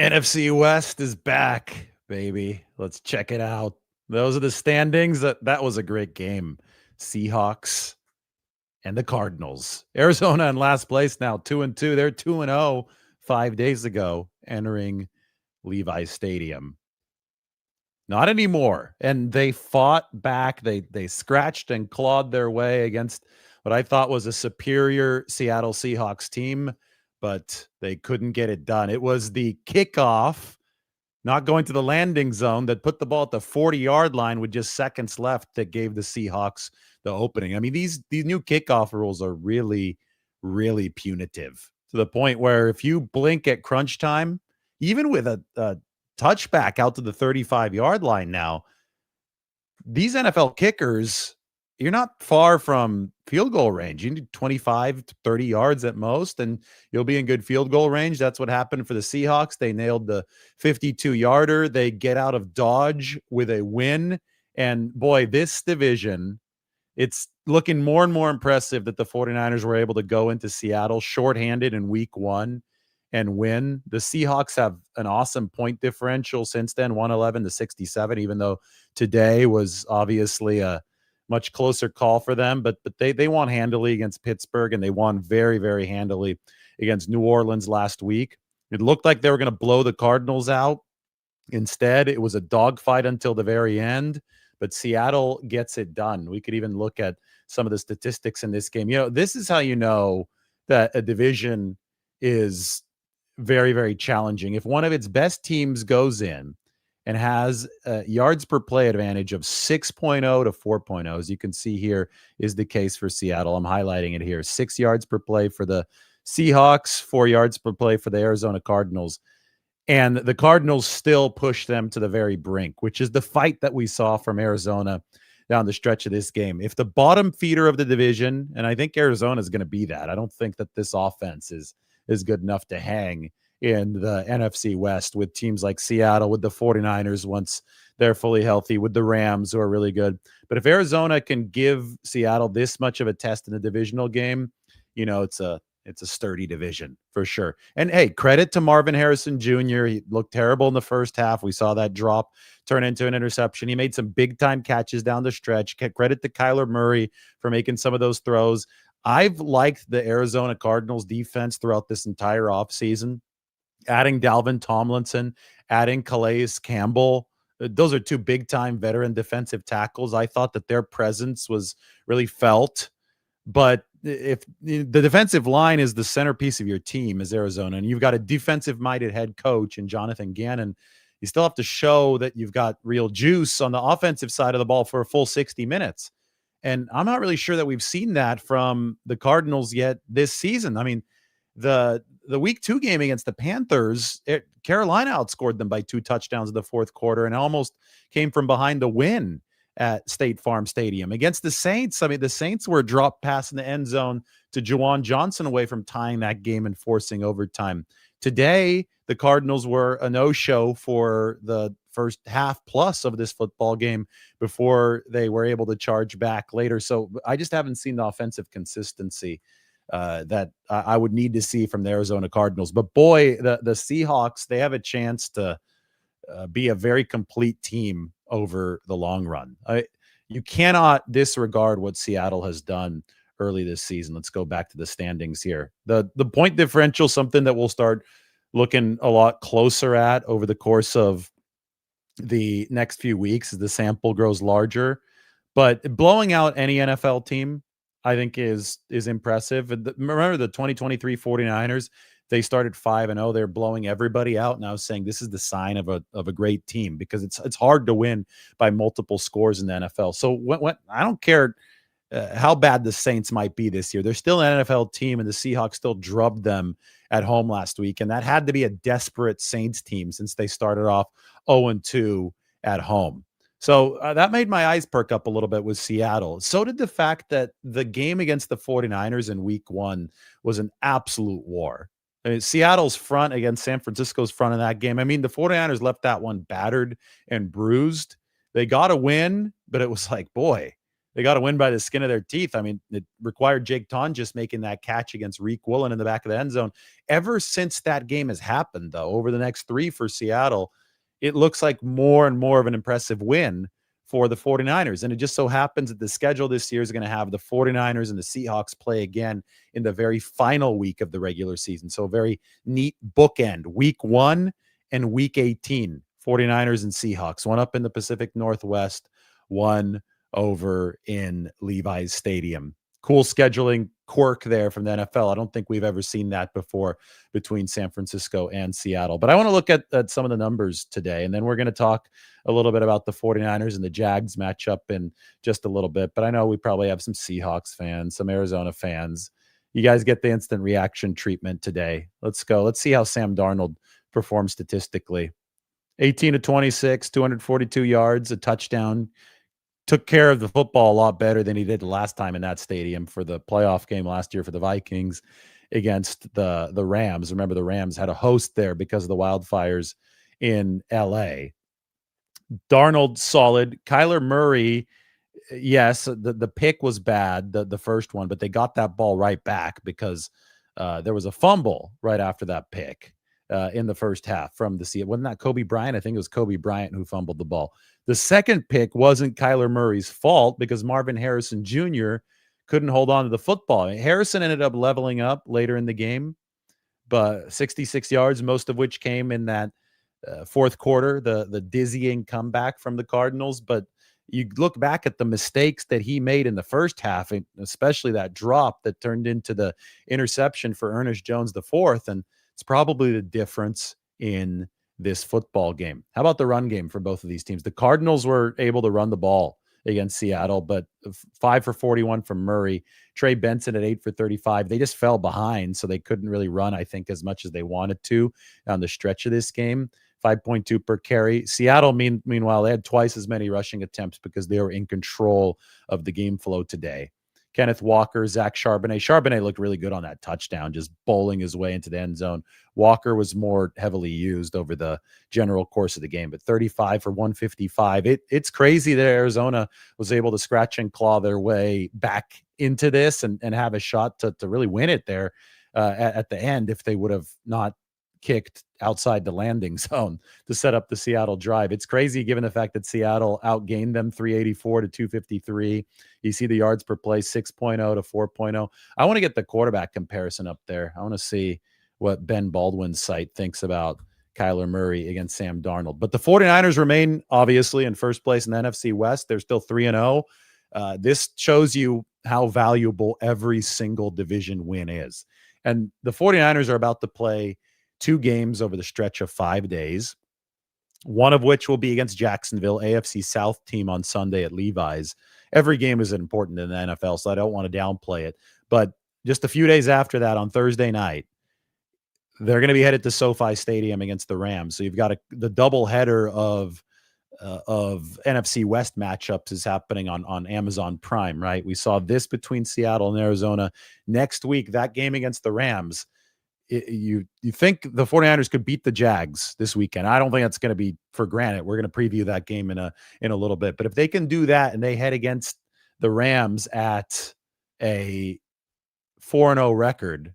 NFC West is back, baby. Let's check it out. Those are the standings. That was a great game. Seahawks and the Cardinals. Arizona in last place now, 2-2. They're 2-0 5 days ago, entering Levi Stadium. Not anymore. And they fought back. They scratched and clawed their way against what I thought was a superior Seattle Seahawks team, but they couldn't get it done. It was the kickoff, not going to the landing zone, that put the ball at the 40-yard line with just seconds left, that gave the Seahawks the opening. I mean, these new kickoff rules are really, really punitive, to the point where if you blink at crunch time, even with a touchback out to the 35-yard line now, these NFL kickers, you're not far from field goal range. You need 25 to 30 yards at most, and you'll be in good field goal range. That's what happened for the Seahawks. They nailed the 52-yarder. They get out of Dodge with a win. And boy, this division, it's looking more and more impressive that the 49ers were able to go into Seattle shorthanded in week 1 and win. The Seahawks have an awesome point differential since then, 111 to 67, even though today was obviously a much closer call for them. But they won handily against Pittsburgh, and they won very, very handily against New Orleans last week. It looked like they were going to blow the Cardinals out. Instead, it was a dogfight until the very end, but Seattle gets it done. We could even look at some of the statistics in this game. This is how you know that a division is very, very challenging. If one of its best teams goes in and has a yards per play advantage of 6.0 to 4.0, as you can see here, is the case for Seattle. I'm highlighting it here. 6 yards per play for the Seahawks, 4 yards per play for the Arizona Cardinals. And the Cardinals still push them to the very brink, which is the fight that we saw from Arizona down the stretch of this game. If the bottom feeder of the division, and I think Arizona is going to be that, I don't think that this offense is good enough to hang in the NFC West with teams like Seattle, with the 49ers once they're fully healthy, with the Rams, who are really good. But if Arizona can give Seattle this much of a test in a divisional game, it's a sturdy division for sure. And hey, credit to Marvin Harrison Jr. He looked terrible in the first half. We saw that drop turn into an interception. He made some big time catches down the stretch. Credit to Kyler Murray for making some of those throws. I've liked the Arizona Cardinals defense throughout this entire offseason. Adding Dalvin Tomlinson, adding Calais Campbell. Those are 2 big-time veteran defensive tackles. I thought that their presence was really felt. But if the defensive line is the centerpiece of your team as Arizona, and you've got a defensive-minded head coach in Jonathan Gannon, you still have to show that you've got real juice on the offensive side of the ball for a full 60 minutes. And I'm not really sure that we've seen that from the Cardinals yet this season. I mean, the week 2 game against the Panthers, Carolina outscored them by 2 touchdowns in the fourth quarter and almost came from behind the win at State Farm Stadium. Against the Saints, I mean, the Saints were a drop pass in the end zone to Juwan Johnson away from tying that game and forcing overtime. Today, the Cardinals were a no-show for the first half plus of this football game before they were able to charge back later. So I just haven't seen the offensive consistency that I would need to see from the Arizona Cardinals. But boy, the Seahawks, they have a chance to be a very complete team over the long run. You cannot disregard what Seattle has done early this season. Let's go back to the standings here. The point differential, something that we'll start looking a lot closer at over the course of the next few weeks as the sample grows larger. But blowing out any NFL team, I think is impressive. Remember the 2023 49ers, they started 5-0. They're blowing everybody out. And I was saying this is the sign of a great team, because it's hard to win by multiple scores in the NFL. So when I don't care how bad the Saints might be this year, they're still an NFL team, and the Seahawks still drubbed them at home last week. And that had to be a desperate Saints team since they started off 0-2 at home. So that made my eyes perk up a little bit with Seattle. So did the fact that the game against the 49ers in week 1 was an absolute war. I mean, Seattle's front against San Francisco's front in that game. I mean, the 49ers left that one battered and bruised. They got a win, but it was like, boy, They got to win by the skin of their teeth. I mean, it required Jake Ton just making that catch against Reek Woolen in the back of the end zone. Ever since that game has happened, though, over the next 3 for Seattle, it looks like more and more of an impressive win for the 49ers. And it just so happens that the schedule this year is going to have the 49ers and the Seahawks play again in the very final week of the regular season. So a very neat bookend, week 1 and week 18, 49ers and Seahawks, one up in the Pacific Northwest, one over in Levi's Stadium. Cool scheduling quirk there from the NFL. I don't think we've ever seen that before between San Francisco and Seattle. But I want to look at some of the numbers today, and then we're going to talk a little bit about the 49ers and the Jags matchup in just a little bit. But I know we probably have some Seahawks fans, some Arizona fans. You guys get the instant reaction treatment today. Let's go. Let's see how Sam Darnold performs statistically. 18 to 26, 242 yards, a touchdown. Took care of the football a lot better than he did last time in that stadium for the playoff game last year for the Vikings against the Rams. Remember, the Rams had a host there because of the wildfires in LA. Darnold, solid. Kyler Murray, yes, the pick was bad, the first one, but they got that ball right back because there was a fumble right after that pick in the first half from the Seahawks. Wasn't that Kobe Bryant? I think it was Kobe Bryant who fumbled the ball. The second pick wasn't Kyler Murray's fault because Marvin Harrison Jr. couldn't hold on to the football. Harrison ended up leveling up later in the game, but 66 yards, most of which came in that fourth quarter, the dizzying comeback from the Cardinals. But you look back at the mistakes that he made in the first half, especially that drop that turned into the interception for Ernest Jones IV, and it's probably the difference in this football game. How about the run game for both of these teams? The Cardinals were able to run the ball against Seattle, but 5 for 41 from Murray. Trey Benson at 8 for 35. They just fell behind, so they couldn't really run, I think, as much as they wanted to on the stretch of this game. 5.2 per carry. Seattle, meanwhile, they had twice as many rushing attempts because they were in control of the game flow today. Kenneth Walker, Zach Charbonnet. Charbonnet looked really good on that touchdown, just bowling his way into the end zone. Walker was more heavily used over the general course of the game, but 35 for 155. It's crazy that Arizona was able to scratch and claw their way back into this and have a shot to really win it there at the end if they would have not kicked outside the landing zone to set up the Seattle drive. It's crazy given the fact that Seattle outgained them 384 to 253. You see the yards per play 6.0 to 4.0. I want to get the quarterback comparison up there. I want to see what Ben Baldwin's site thinks about Kyler Murray against Sam Darnold. But the 49ers remain obviously in first place in the NFC West. They're still 3-0. This shows you how valuable every single division win is. And the 49ers are about to play 2 games over the stretch of 5 days, one of which will be against Jacksonville, AFC South team on Sunday at Levi's. Every game is important in the NFL, so I don't want to downplay it. But just a few days after that, on Thursday night, they're going to be headed to SoFi Stadium against the Rams. So you've got the doubleheader of NFC West matchups is happening on Amazon Prime, right? We saw this between Seattle and Arizona. Next week, that game against the Rams, you think the 49ers could beat the Jags this weekend. I don't think that's going to be for granted. We're going to preview that game in a little bit. But if they can do that and they head against the Rams at a 4-0 record,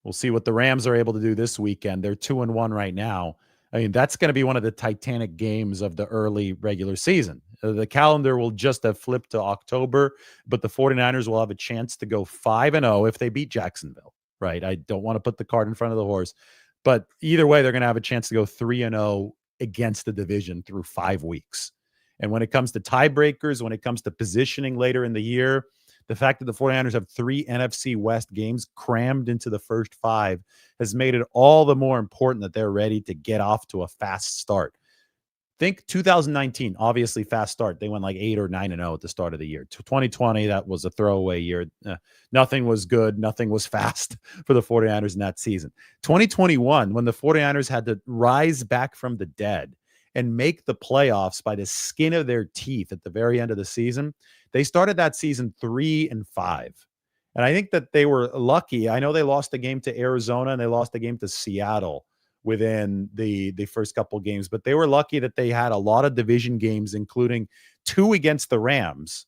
we'll see what the Rams are able to do this weekend. They're 2-1 right now. I mean, that's going to be one of the titanic games of the early regular season. The calendar will just have flipped to October, but the 49ers will have a chance to go 5-0 if they beat Jacksonville. Right. I don't want to put the cart in front of the horse, but either way, they're going to have a chance to go 3-0 against the division through 5 weeks. And when it comes to tiebreakers, when it comes to positioning later in the year, the fact that the 49ers have 3 NFC West games crammed into the first 5 has made it all the more important that they're ready to get off to a fast start. Think 2019, obviously fast start. They went like 8 or 9-0 at the start of the year. 2020, that was a throwaway year. Nothing was good. Nothing was fast for the 49ers in that season. 2021, when the 49ers had to rise back from the dead and make the playoffs by the skin of their teeth at the very end of the season, they started that season 3-5. And I think that they were lucky. I know they lost a game to Arizona and they lost a game to Seattle within the first couple games, but they were lucky that they had a lot of division games, including 2 against the Rams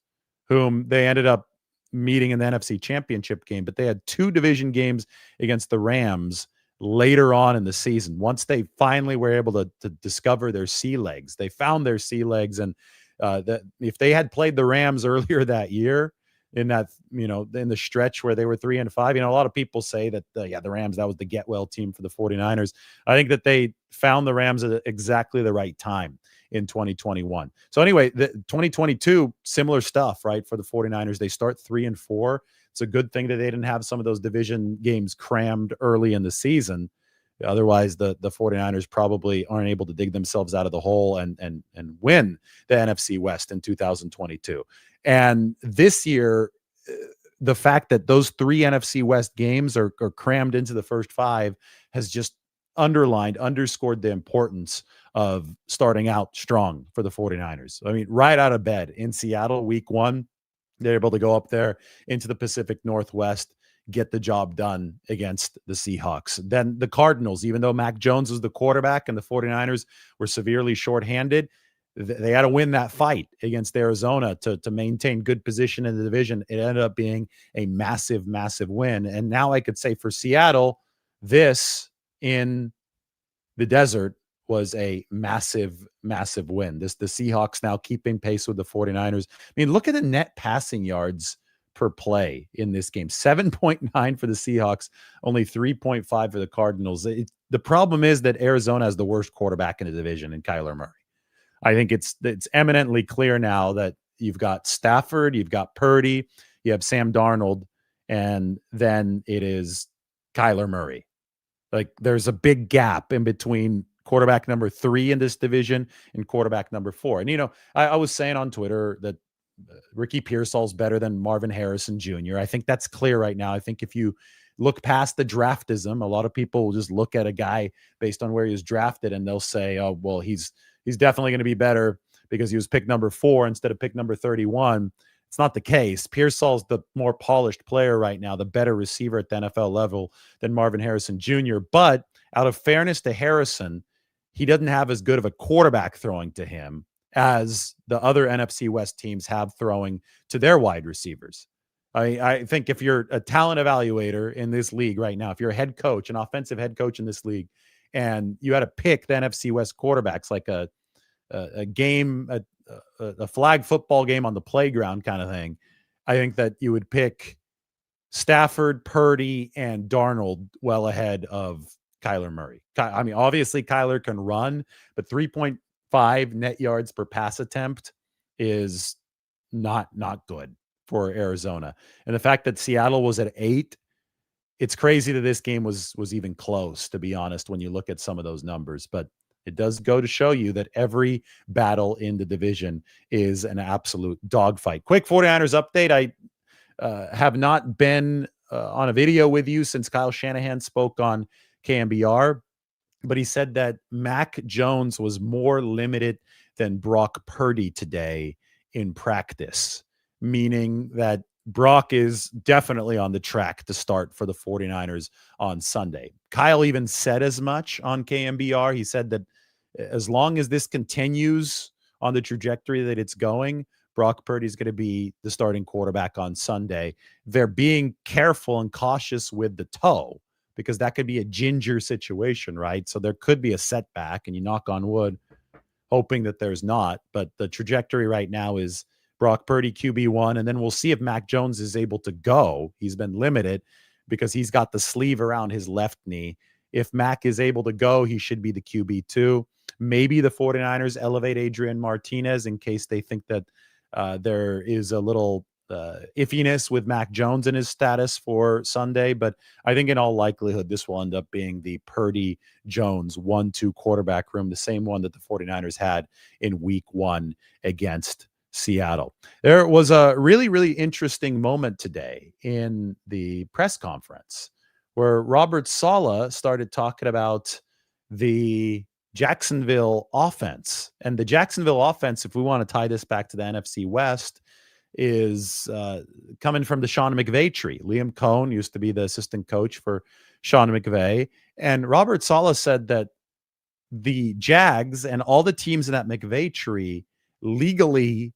whom they ended up meeting in the NFC Championship game, but they had 2 division games against the Rams later on in the season. Once they finally were able to discover their sea legs, they found their sea legs, and that if they had played the Rams earlier that year in that, in the stretch where they were 3-5, a lot of people say that the Rams, that was the get well team for the 49ers. I think that they found the Rams at exactly the right time in 2021. So anyway, the 2022, similar stuff, right? For the 49ers, they start 3-4. It's a good thing that they didn't have some of those division games crammed early in the season. Otherwise, the 49ers probably aren't able to dig themselves out of the hole and win the NFC West in 2022. And this year, the fact that those 3 NFC West games are crammed into the first 5 has just underscored the importance of starting out strong for the 49ers. I mean, right out of bed in Seattle, week 1, they're able to go up there into the Pacific Northwest, get the job done against the Seahawks. Then the Cardinals, even though Mac Jones was the quarterback and the 49ers were severely shorthanded, they had to win that fight against Arizona to maintain good position in the division. It ended up being a massive, massive win. And now I could say for Seattle, this in the desert was a massive, massive win. The Seahawks now keeping pace with the 49ers. I mean, look at the net passing yards per play in this game. 7.9 for the Seahawks, only 3.5 for the Cardinals. The problem is that Arizona has the worst quarterback in the division in Kyler Murray. I think it's eminently clear now that you've got Stafford, you've got Purdy, you have Sam Darnold, and then it is Kyler Murray. Like, there's a big gap in between quarterback number 3 in this division and quarterback number 4. And, I was saying on Twitter that Ricky Pearsall's better than Marvin Harrison Jr. I think that's clear right now. I think if you look past the draftism, a lot of people will just look at a guy based on where he was drafted and they'll say, oh, well, he's definitely going to be better because he was pick number 4 instead of pick number 31. It's not the case. Pearsall's the more polished player right now, the better receiver at the NFL level than Marvin Harrison Jr. But out of fairness to Harrison, he doesn't have as good of a quarterback throwing to him as the other NFC West teams have throwing to their wide receivers. I think if you're a talent evaluator in this league right now, if you're a head coach, an offensive head coach in this league, and you had to pick the NFC West quarterbacks like a flag football game on the playground kind of thing, I think that you would pick Stafford, Purdy, and Darnold well ahead of Kyler Murray. I mean, obviously Kyler can run, but 3.5 net yards per pass attempt is not good for Arizona. And the fact that Seattle was at 8, it's crazy that this game was even close, to be honest, when you look at some of those numbers. But it does go to show you that every battle in the division is an absolute dogfight. Quick 49ers update. I have not been on a video with you since Kyle Shanahan spoke on KMBR, but he said that Mac Jones was more limited than Brock Purdy today in practice, meaning that Brock is definitely on the track to start for the 49ers on Sunday. Kyle even said as much on KMBR. He said that as long as this continues on the trajectory that it's going, Brock Purdy is going to be the starting quarterback on Sunday. They're being careful and cautious with the toe because that could be a ginger situation, right? So there could be a setback, and you knock on wood, hoping that there's not. But the trajectory right now is Brock Purdy QB1, and then we'll see if Mac Jones is able to go. He's been limited because he's got the sleeve around his left knee. If Mac is able to go, he should be the QB2. Maybe the 49ers elevate Adrian Martinez in case they think that there is a little iffiness with Mac Jones in his status for Sunday. But I think in all likelihood, this will end up being the Purdy-Jones 1-2 quarterback room, the same one that the 49ers had in week 1 against Seattle. There was a really, really interesting moment today in the press conference where Robert Saleh started talking about the Jacksonville offense. And the Jacksonville offense, if we want to tie this back to the NFC West, is coming from the Sean McVay tree. Liam Cohn used to be the assistant coach for Sean McVay. And Robert Saleh said that the Jags and all the teams in that McVay tree legally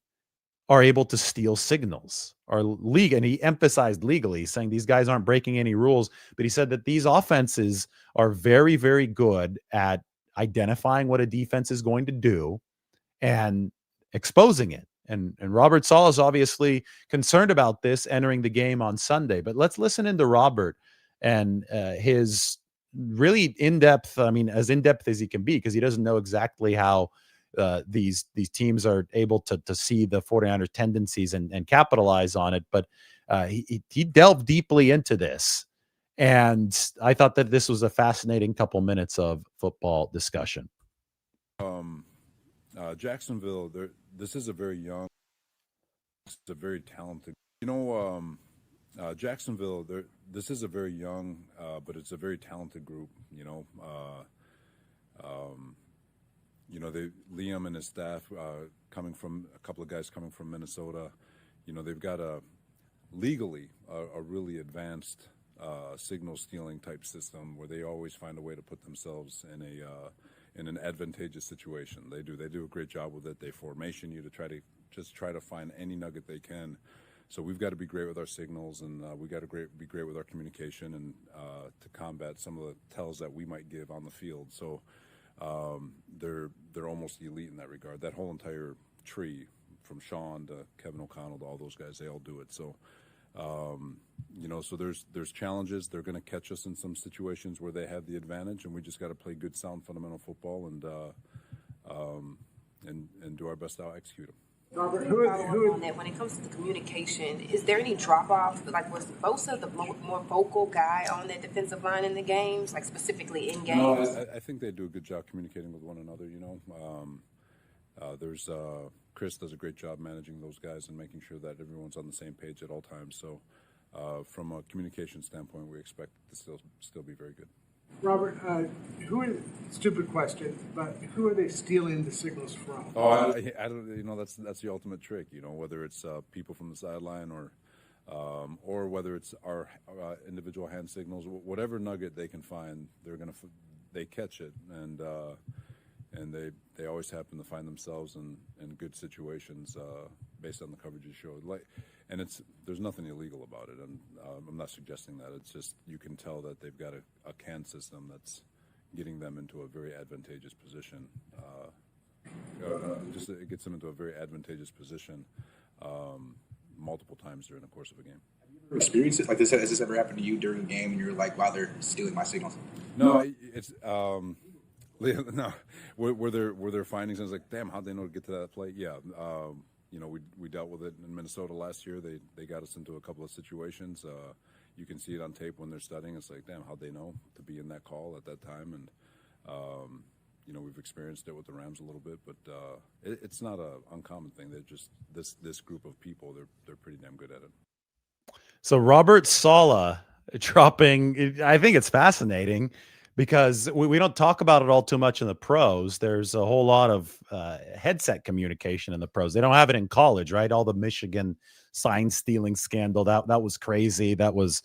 are able to steal signals. Our league, and he emphasized legally, saying these guys aren't breaking any rules, but he said that these offenses are very, very good at identifying what a defense is going to do and exposing it. And Robert Saleh is obviously concerned about this entering the game on Sunday. But let's listen into Robert and his really in-depth, I mean, as in-depth as he can be, because he doesn't know exactly how these teams are able to see the 49ers tendencies and capitalize on it. But he delved deeply into this. And I thought that this was a fascinating couple minutes of football discussion. Jacksonville, this is a very young, it's a very talented. Jacksonville, this is a very young, but it's a very talented group. Liam and his staff, coming from a couple of guys coming from Minnesota, they've got legally a really advanced signal stealing type system where they always find a way to put themselves in an advantageous situation. They do a great job with it. They formation you to try to find any nugget they can. So we've got to be great with our signals, and we got to be great with our communication, and to combat some of the tells that we might give on the field. So they're almost elite in that regard. That whole entire tree, from Sean to Kevin O'Connell to all those guys, they all do it. So so there's challenges. They're going to catch us in some situations where they have the advantage, and we just got to play good, sound, fundamental football and do our best to execute them. Robert, on that, when it comes to the communication, is there any drop off? Like, was Bosa the more vocal guy on that defensive line in the games, like specifically in games? No, I think they do a good job communicating with one another. There's Chris does a great job managing those guys and making sure that everyone's on the same page at all times. So, from a communication standpoint, we expect it to still be very good. Robert, stupid question, but who are they stealing the signals from? Oh, I don't. That's the ultimate trick. Whether it's people from the sideline or whether it's our individual hand signals, whatever nugget they can find, they catch it, and they always happen to find themselves in good situations based on the coverage you showed. And there's nothing illegal about it, and I'm not suggesting that. It's just you can tell that they've got a CAN system that's getting them into a very advantageous position. It gets them into a very advantageous position multiple times during the course of a game. Have you ever experienced it? Like this, has this ever happened to you during a game and you're like, wow, they're stealing my signals? No, it's no. Were there findings? I was like, damn, how'd they know to get to that play? Yeah. We dealt with it in Minnesota last year. They got us into a couple of situations. You can see it on tape when they're studying. It's like, damn, how'd they know to be in that call at that time? And we've experienced it with the Rams a little bit, but it's not an uncommon thing. They're just this group of people. They're pretty damn good at it. So Robert Saleh dropping, I think it's fascinating because we don't talk about it all too much in the pros. There's a whole lot of headset communication in the pros. They don't have it in college, right? All the Michigan sign stealing scandal, that was crazy. That was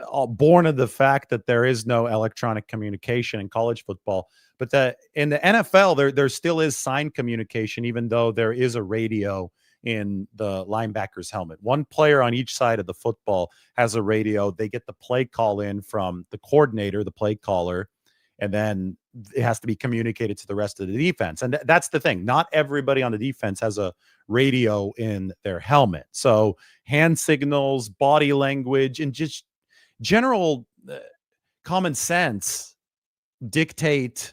all born of the fact that there is no electronic communication in college football. But in the NFL, there still is sign communication, even though there is a radio in the linebacker's helmet. One player on each side of the football has a radio. They get the play call in from the coordinator, the play caller, and then it has to be communicated to the rest of the defense. And that's the thing. Not everybody on the defense has a radio in their helmet. So hand signals, body language, and just general common sense dictate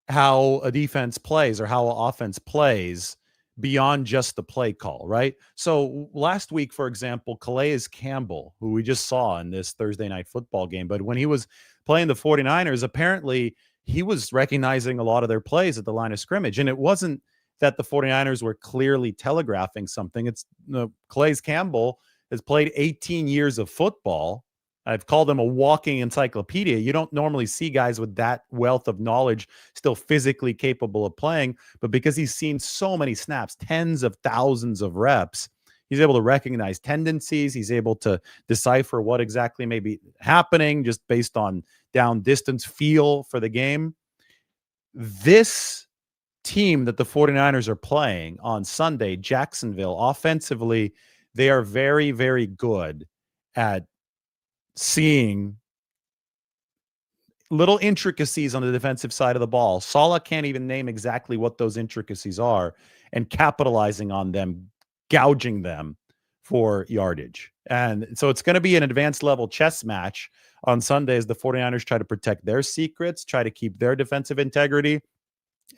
how a defense plays or how an offense plays beyond just the play call, right? So last week, for example, Calais Campbell, who we just saw in this Thursday night football game, but when he was playing the 49ers, apparently he was recognizing a lot of their plays at the line of scrimmage. And it wasn't that the 49ers were clearly telegraphing something. It's Calais Campbell has played 18 years of football. I've called him a walking encyclopedia. You don't normally see guys with that wealth of knowledge still physically capable of playing, but because he's seen so many snaps, tens of thousands of reps, he's able to recognize tendencies. He's able to decipher what exactly may be happening just based on down distance feel for the game. This team that the 49ers are playing on Sunday, Jacksonville, offensively, they are very, very good at seeing little intricacies on the defensive side of the ball. Saleh can't even name exactly what those intricacies are, and capitalizing on them, gouging them for yardage. And so it's going to be an advanced level chess match on Sunday as the 49ers try to protect their secrets, try to keep their defensive integrity.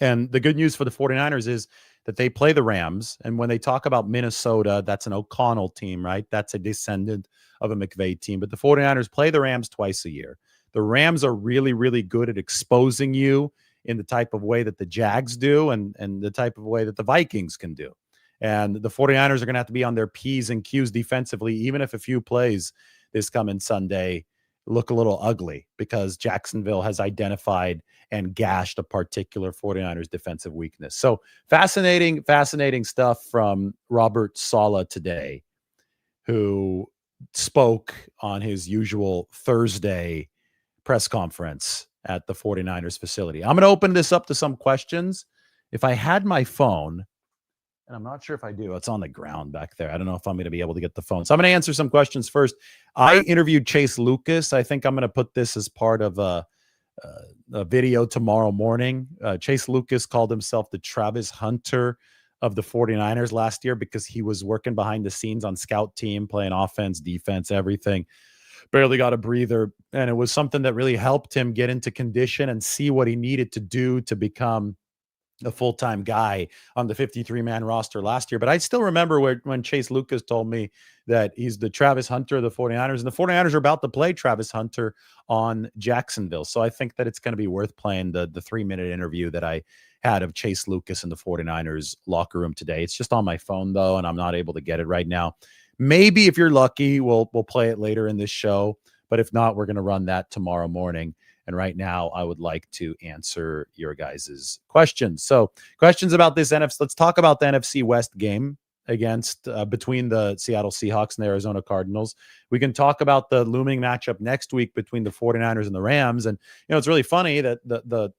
And the good news for the 49ers is that they play the Rams. And when they talk about Minnesota, that's an O'Connell team, right? That's a descendant of a McVay team. But the 49ers play the Rams twice a year. The Rams are really, really good at exposing you in the type of way that the Jags do and the type of way that the Vikings can do. And the 49ers are going to have to be on their P's and Q's defensively, even if a few plays this coming Sunday look a little ugly, because Jacksonville has identified and gashed a particular 49ers defensive weakness. So fascinating stuff from Robert Saleh today, who spoke on his usual Thursday press conference at the 49ers facility. I'm going to open this up to some questions. If I had my phone, and I'm not sure if I do, it's on the ground back there. I don't know if I'm going to be able to get the phone. So I'm going to answer some questions first. I interviewed Chase Lucas. I think I'm going to put this as part of a video tomorrow morning. Chase Lucas called himself the Travis Hunter of the 49ers last year because he was working behind the scenes on scout team, playing offense, defense, everything. Barely got a breather. And it was something that really helped him get into condition and see what he needed to do to become a full-time guy on the 53-man roster last year. But I still remember when Chase Lucas told me that he's the Travis Hunter of the 49ers, and the 49ers are about to play Travis Hunter on Jacksonville. So I think that it's going to be worth playing the 3-minute interview that I had of Chase Lucas in the 49ers locker room today. It's just on my phone, though, and I'm not able to get it right now. Maybe if you're lucky, we'll play it later in this show. But if not, we're going to run that tomorrow morning. And right now, I would like to answer your guys' questions. So questions about this NFC. Let's talk about the NFC West game against between the Seattle Seahawks and the Arizona Cardinals. We can talk about the looming matchup next week between the 49ers and the Rams. And, it's really funny that the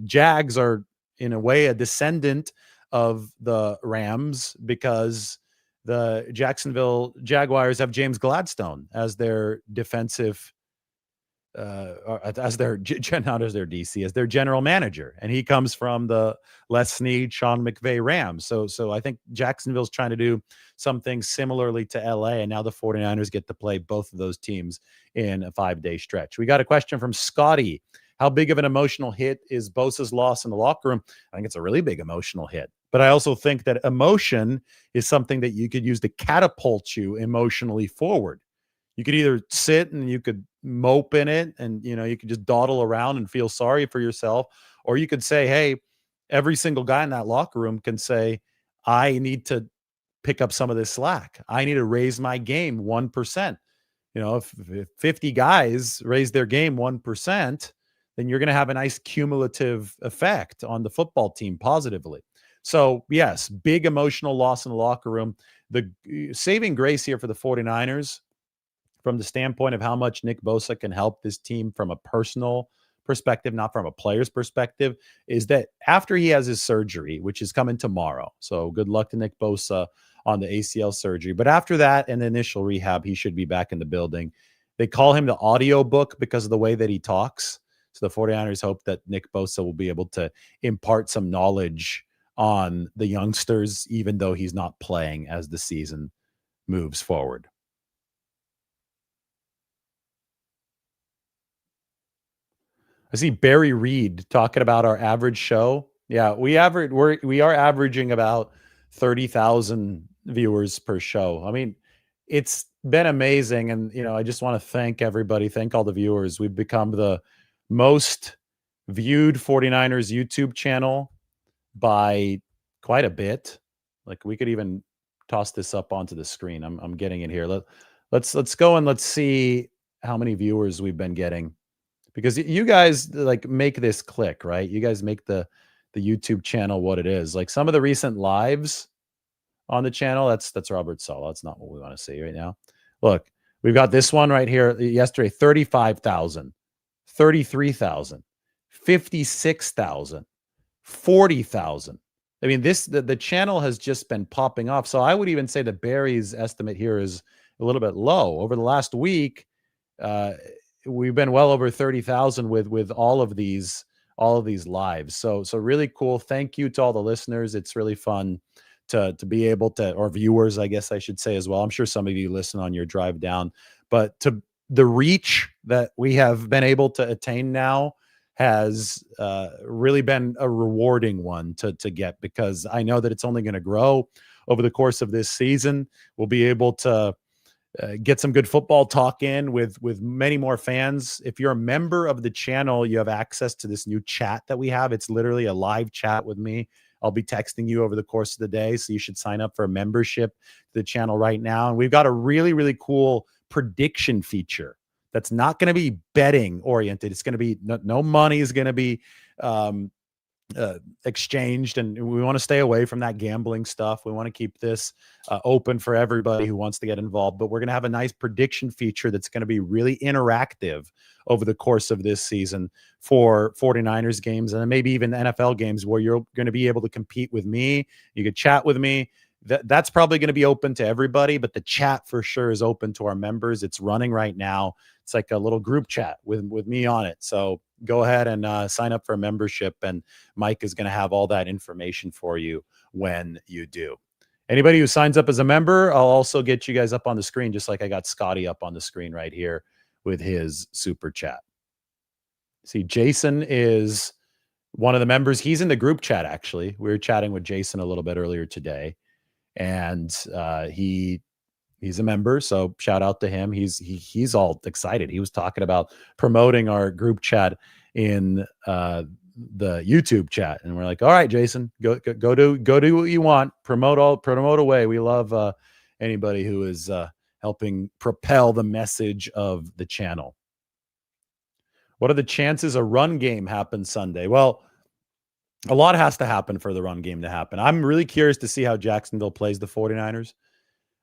Jags are, in a way, a descendant of the Rams because the Jacksonville Jaguars have James Gladstone as their defensive as their not as their DC, as their general manager, and he comes from the Les Snead, Sean McVay Rams. So I think Jacksonville's trying to do something similarly to LA, and now the 49ers get to play both of those teams in a 5-day stretch. We got a question from Scotty. How big of an emotional hit is Bosa's loss in the locker room? I think it's a really big emotional hit. But I also think that emotion is something that you could use to catapult you emotionally forward. You could either sit and you could mope in it and, you could just dawdle around and feel sorry for yourself. Or you could say, hey, every single guy in that locker room can say, I need to pick up some of this slack. I need to raise my game 1%. If 50 guys raise their game 1%, then you're going to have a nice cumulative effect on the football team positively. So, yes, big emotional loss in the locker room. The saving grace here for the 49ers, from the standpoint of how much Nick Bosa can help this team from a personal perspective, not from a player's perspective, is that after he has his surgery, which is coming tomorrow, so good luck to Nick Bosa on the ACL surgery. But after that and the initial rehab, he should be back in the building. They call him the audio book because of the way that he talks. So the 49ers hope that Nick Bosa will be able to impart some knowledge on the youngsters, even though he's not playing as the season moves forward. I see Barry Reed talking about our average show. Yeah, we are averaging about 30,000 viewers per show. I mean, it's been amazing. And, I just want to thank everybody. Thank all the viewers. We've become the most viewed 49ers YouTube channel by quite a bit. Like, we could even toss this up onto the screen. I'm getting it here. Let's go and let's see how many viewers we've been getting. Because you guys make this click, right? You guys make the YouTube channel what it is. Like some of the recent lives on the channel, that's Robert Saleh. That's not what we want to see right now. Look, we've got this one right here yesterday, 35,000, 33,000, 56,000, 40,000. I mean, the channel has just been popping off. So I would even say that Barry's estimate here is a little bit low. Over the last week, we've been well over 30,000 with all of these lives. So really cool. Thank you to all the listeners. It's really fun to be able to, or viewers, I guess I should say as well. I'm sure some of you listen on your drive down, but to the reach that we have been able to attain now has really been a rewarding one to get, because I know that it's only going to grow over the course of this season. We'll be able to get some good football talk in with many more fans. If you're a member of the channel, you have access to this new chat that we have. It's literally a live chat with me. I'll be texting you over the course of the day, so you should sign up for a membership to the channel right now. And we've got a really, really cool prediction feature that's not going to be betting oriented. It's going to be no money is going to be exchanged, and we want to stay away from that gambling stuff. We want to keep this open for everybody who wants to get involved, but we're going to have a nice prediction feature that's going to be really interactive over the course of this season for 49ers games, and maybe even NFL games, where you're going to be able to compete with me. You could chat with me. That's probably going to be open to everybody, but the chat for sure is open to our members. It's running right now. It's like a little group chat with me on it. So go ahead and sign up for a membership, and Mike is going to have all that information for you when you do. Anybody who signs up as a member, I'll also get you guys up on the screen, just like I got Scotty up on the screen right here with his super chat. See, Jason is one of the members. He's in the group chat, actually. We were chatting with Jason a little bit earlier today, and he's a member, so shout out to him. He's all excited. He was talking about promoting our group chat in the YouTube chat, and we're like, all right, Jason, go do what you want. Promote away. We love anybody who is helping propel the message of the channel. What are the chances a run game happens Sunday? Well, a lot has to happen for the run game to happen. I'm really curious to see how Jacksonville plays the 49ers.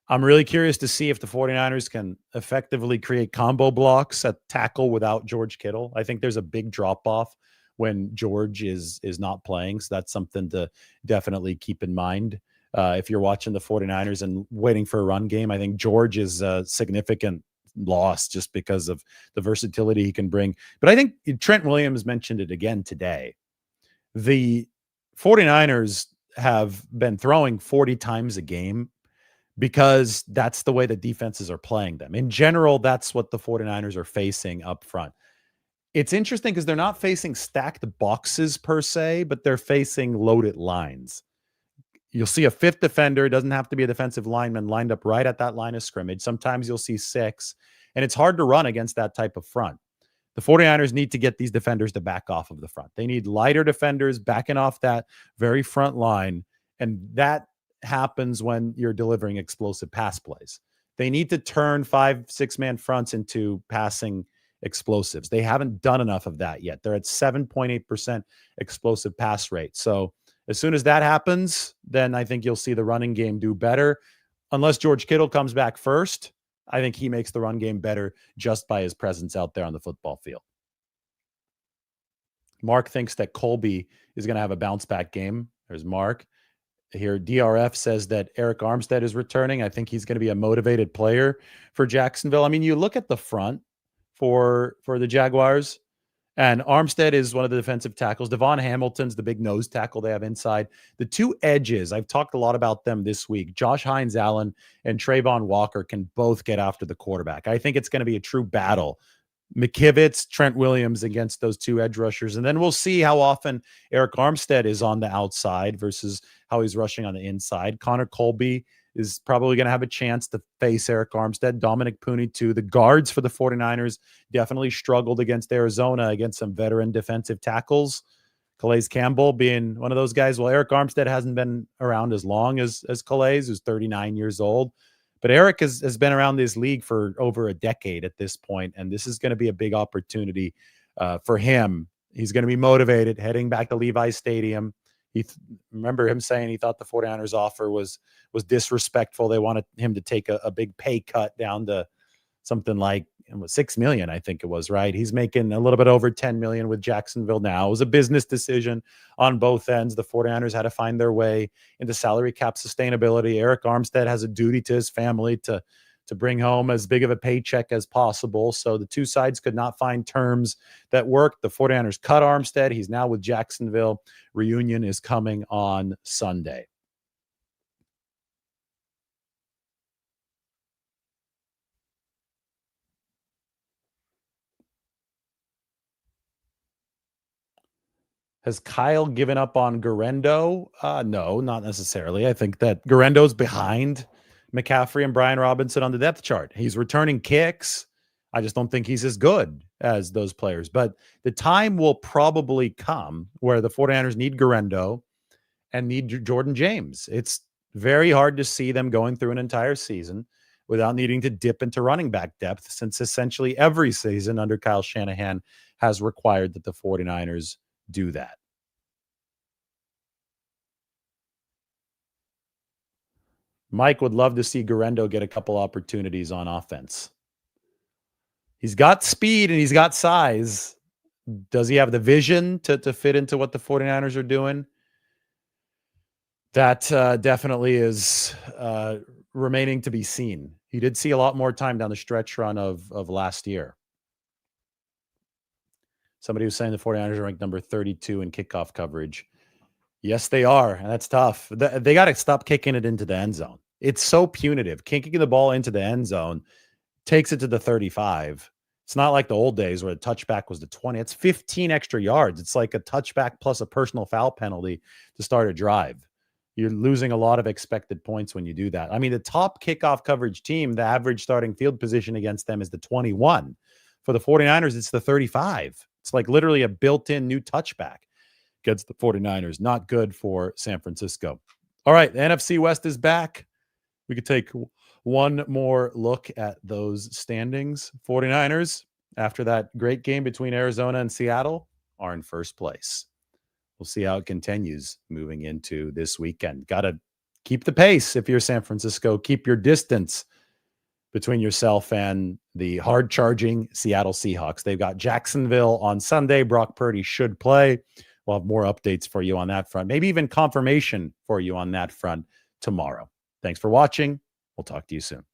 I'm really curious to see if the 49ers can effectively create combo blocks at tackle without George Kittle. I think there's a big drop-off when George is not playing, so that's something to definitely keep in mind. If you're watching the 49ers and waiting for a run game, I think George is a significant loss just because of the versatility he can bring. But I think Trent Williams mentioned it again today. The 49ers have been throwing 40 times a game because that's the way the defenses are playing them. In general, that's what the 49ers are facing up front. It's interesting because they're not facing stacked boxes per se, but they're facing loaded lines. You'll see a fifth defender. It doesn't have to be a defensive lineman lined up right at that line of scrimmage. Sometimes you'll see six, and it's hard to run against that type of front. The 49ers need to get these defenders to back off of the front. They need lighter defenders backing off that very front line, and that happens when you're delivering explosive pass plays. They need to turn 5-6 man fronts into passing explosives. They haven't done enough of that yet. They're at 7.8% explosive pass rate. So as soon as that happens, then I think you'll see the running game do better. Unless George Kittle comes back first, I think he makes the run game better just by his presence out there on the football field. Mark thinks that Colby is going to have a bounce back game. There's Mark. Here, DRF says that Eric Armstead is returning. I think he's going to be a motivated player for Jacksonville. I mean, you look at the front for the Jaguars, and Armstead is one of the defensive tackles. Devon Hamilton's the big nose tackle they have inside. The two edges, I've talked a lot about them this week. Josh Hines-Allen and Trayvon Walker can both get after the quarterback. I think it's going to be a true battle. McKivitz, Trent Williams against those two edge rushers. And then we'll see how often Eric Armstead is on the outside versus how he's rushing on the inside. Connor Colby is probably going to have a chance to face Eric Armstead. Dominic Pooney, too. The guards for the 49ers definitely struggled against Arizona against some veteran defensive tackles. Calais Campbell being one of those guys. Well, Eric Armstead hasn't been around as long as Calais, who's 39 years old. But Eric has been around this league for over a decade at this point, and this is going to be a big opportunity for him. He's going to be motivated heading back to Levi's Stadium. Remember him saying he thought the 49ers offer was disrespectful. They wanted him to take a big pay cut down to something like $6 million, I think it was, right? He's making a little bit over $10 million with Jacksonville now. It was a business decision on both ends. The 49ers had to find their way into salary cap sustainability. Eric Armstead has a duty to his family to bring home as big of a paycheck as possible. So the two sides could not find terms that worked. The 49ers cut Armstead. He's now with Jacksonville. Reunion is coming on Sunday. Has Kyle given up on Garendo? No, not necessarily. I think that Garendo's behind McCaffrey and Brian Robinson on the depth chart. He's returning kicks. I just don't think he's as good as those players. But the time will probably come where the 49ers need Garendo and need Jordan James. It's very hard to see them going through an entire season without needing to dip into running back depth, since essentially every season under Kyle Shanahan has required that the 49ers do that. Mike would love to see Garendo get a couple opportunities on offense. He's got speed and he's got size. Does he have the vision to fit into what the 49ers are doing? That definitely is remaining to be seen. He did see a lot more time down the stretch run of last year. Somebody was saying the 49ers are ranked number 32 in kickoff coverage. Yes, they are. And that's tough. They got to stop kicking it into the end zone. It's so punitive. Kicking the ball into the end zone takes it to the 35. It's not like the old days where the touchback was the 20. It's 15 extra yards. It's like a touchback plus a personal foul penalty to start a drive. You're losing a lot of expected points when you do that. I mean, the top kickoff coverage team, the average starting field position against them is the 21. For the 49ers, it's the 35. It's like literally a built-in new touchback against the 49ers. Not good for San Francisco. All right, the NFC West is back. We could take one more look at those standings. 49ers, after that great game between Arizona and Seattle, are in first place. We'll see how it continues moving into this weekend. Got to keep the pace if you're San Francisco. Keep your distance between yourself and the hard-charging Seattle Seahawks. They've got Jacksonville on Sunday. Brock Purdy should play. We'll have more updates for you on that front, maybe even confirmation for you on that front tomorrow. Thanks for watching. We'll talk to you soon.